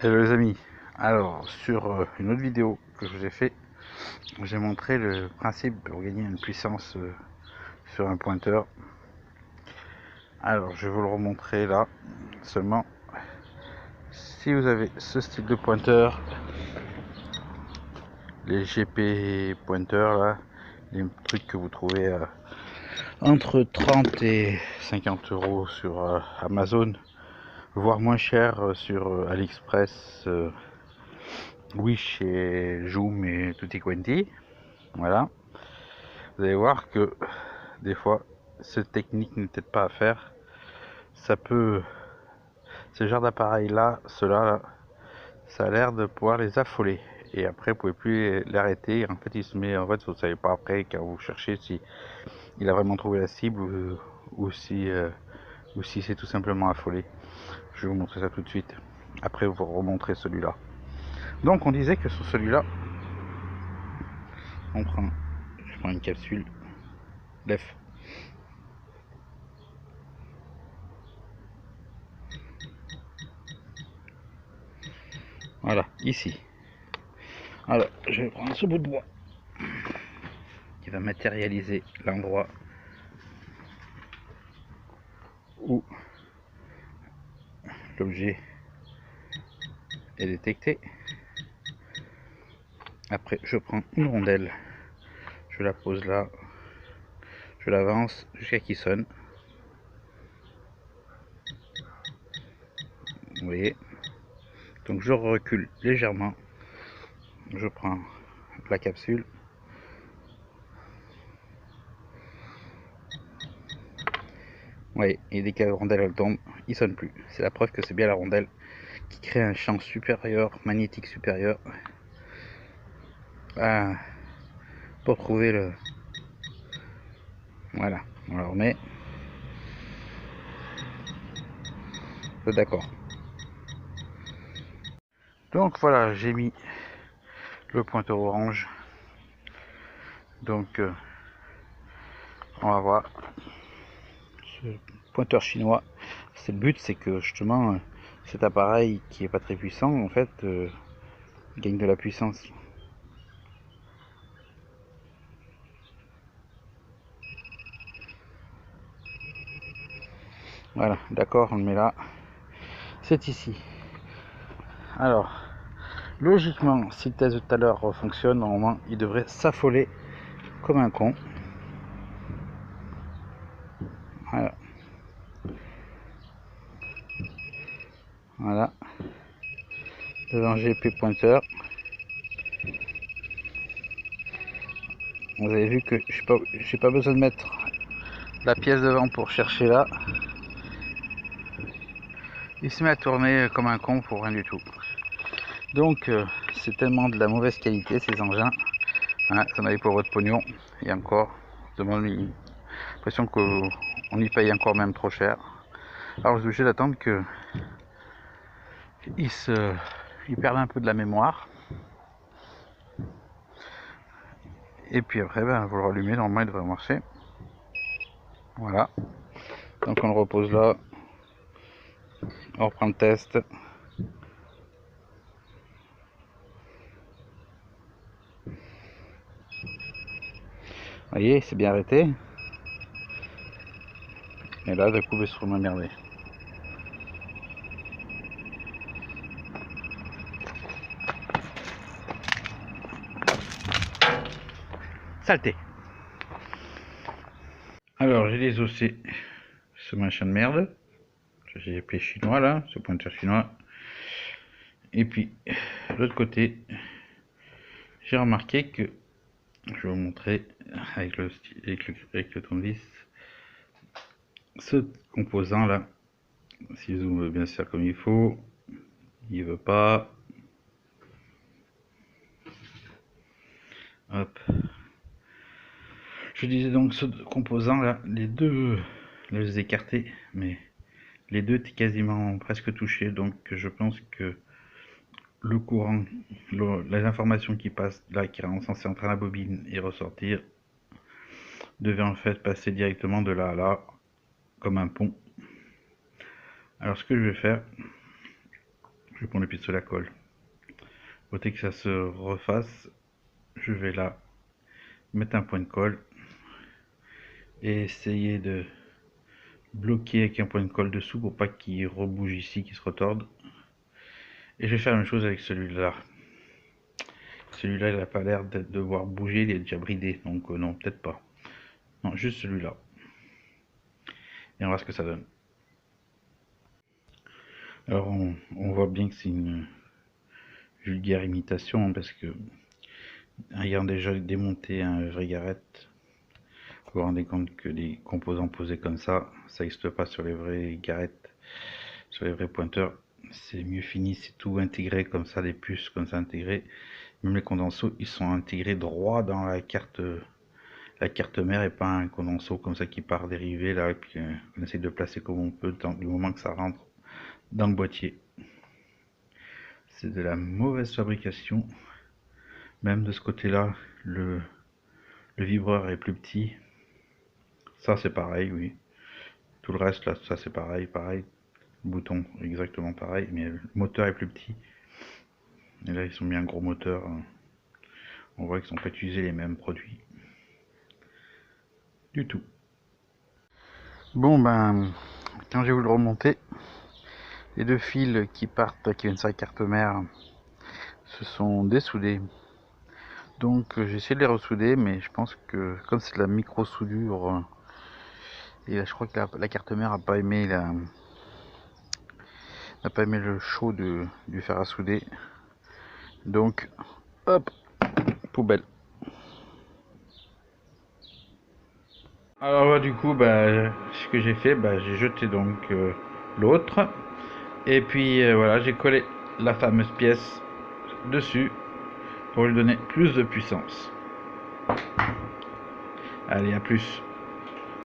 Hello les amis, alors sur une autre vidéo que je vous ai fait, j'ai montré le principe pour gagner une puissance sur un pointeur. Alors je vais vous le remontrer là, seulement si vous avez ce style de pointeur, les GP pointeurs là, les trucs que vous trouvez entre 30 et 50 euros sur Amazon, voire moins cher sur AliExpress, Wish et Joom et Tutti Quanti. Voilà, vous allez voir que des fois cette technique n'est peut-être pas à faire. Ça peut, ce genre d'appareil là, cela là, ça a l'air de pouvoir les affoler et après vous pouvez plus l'arrêter. En fait il se met, en fait vous savez pas après quand vous cherchez si il a vraiment trouvé la cible ou si c'est tout simplement affolé. Je vais vous montrer ça tout de suite, après vous remontrer celui-là. Donc on disait que sur celui-là je prends une capsule lef. Voilà, ici. Alors, je vais prendre ce bout de bois qui va matérialiser l'endroit où l'objet est détecté. Après, je prends une rondelle, je la pose là, je l'avance jusqu'à qu'il sonne. Vous voyez, donc je recule légèrement, je prends la capsule. Vous voyez, et dès que la rondelle elle tombe, il sonne plus. C'est la preuve que c'est bien la rondelle qui crée un champ supérieur, magnétique supérieur, pour trouver le... Voilà, on la remet. D'accord. Donc voilà, j'ai mis le pointeur orange. Donc on va voir ce pointeur chinois. C'est le but, c'est que justement cet appareil qui est pas très puissant en fait gagne de la puissance. Voilà, d'accord, on le met là. C'est ici. Alors, logiquement, si le test de tout à l'heure fonctionne, normalement, il devrait s'affoler comme un con. Voilà. Voilà. Devant GP pointeur. Vous avez vu que j'ai pas besoin de mettre la pièce devant pour chercher là. Il se met à tourner comme un con pour rien du tout. Donc c'est tellement de la mauvaise qualité ces engins. Hein, ça n'avait pas votre pognon. Et encore, j'ai l'impression qu'on y paye encore même trop cher. Alors je suis obligé d'attendre que il perde un peu de la mémoire. Et puis après, ben, vous le rallumez, normalement il devrait marcher. Voilà. Donc on le repose là. On reprend le test. Vous voyez, c'est bien arrêté. Et là, d'un coup, il se trouve m'emmerder. Saleté. Alors, j'ai désossé ce machin de merde. J'ai appelé chinois là, ce pointeur chinois. Et puis, de l'autre côté, j'ai remarqué que, je vais vous montrer avec le tournevis, ce composant là, si je zoome bien sûr comme il faut, il veut pas. Hop. Je disais donc ce composant là, les deux, là je les ai écartés, mais les deux étaient quasiment presque touchés, donc je pense que le courant, les informations qui passent là, qui sont censées entrer dans la bobine et ressortir, devaient en fait passer directement de là à là, comme un pont. Alors ce que je vais faire, Je vais prendre le pistolet à colle. Pour que ça se refasse, je vais là mettre un point de colle et essayer de bloquer avec un point de colle dessous pour pas qu'il rebouge ici, qu'il se retorde. Et je vais faire la même chose avec celui-là. Celui-là, il n'a pas l'air de devoir bouger, il est déjà bridé, donc non, peut-être pas. Non, juste celui-là. Et on va voir ce que ça donne. Alors, on voit bien que c'est une vulgaire imitation, parce que, ayant déjà démonté un vrai Garrett, vous vous rendez compte que les composants posés comme ça n'existe pas sur les vrais Garrett, sur les vrais pointeurs. C'est mieux fini, c'est tout intégré comme ça, les puces comme ça intégrées. Même les condenseaux, ils sont intégrés droit dans la carte mère et pas un condenseau comme ça qui part dérivé là, et puis on essaie de placer comme on peut du moment que ça rentre dans le boîtier. C'est de la mauvaise fabrication. Même de ce côté là, le vibreur est plus petit. Ça c'est pareil, oui. Tout le reste là, ça c'est pareil. Le bouton exactement pareil, mais le moteur est plus petit. Et là ils ont mis un gros moteur. On voit qu'ils n'ont pas utilisé les mêmes produits du tout. Bon ben, quand j'ai voulu le remonter, les deux fils qui partent, qui viennent sur la carte mère, se sont dessoudés. Donc j'ai essayé de les ressouder, mais je pense que comme c'est de la micro soudure, et là, je crois que la carte mère n'a pas aimé le chaud du fer à souder. Donc hop, poubelle. Alors du coup, ce que j'ai fait, j'ai jeté donc l'autre, et puis voilà, j'ai collé la fameuse pièce dessus pour lui donner plus de puissance. Allez, à plus.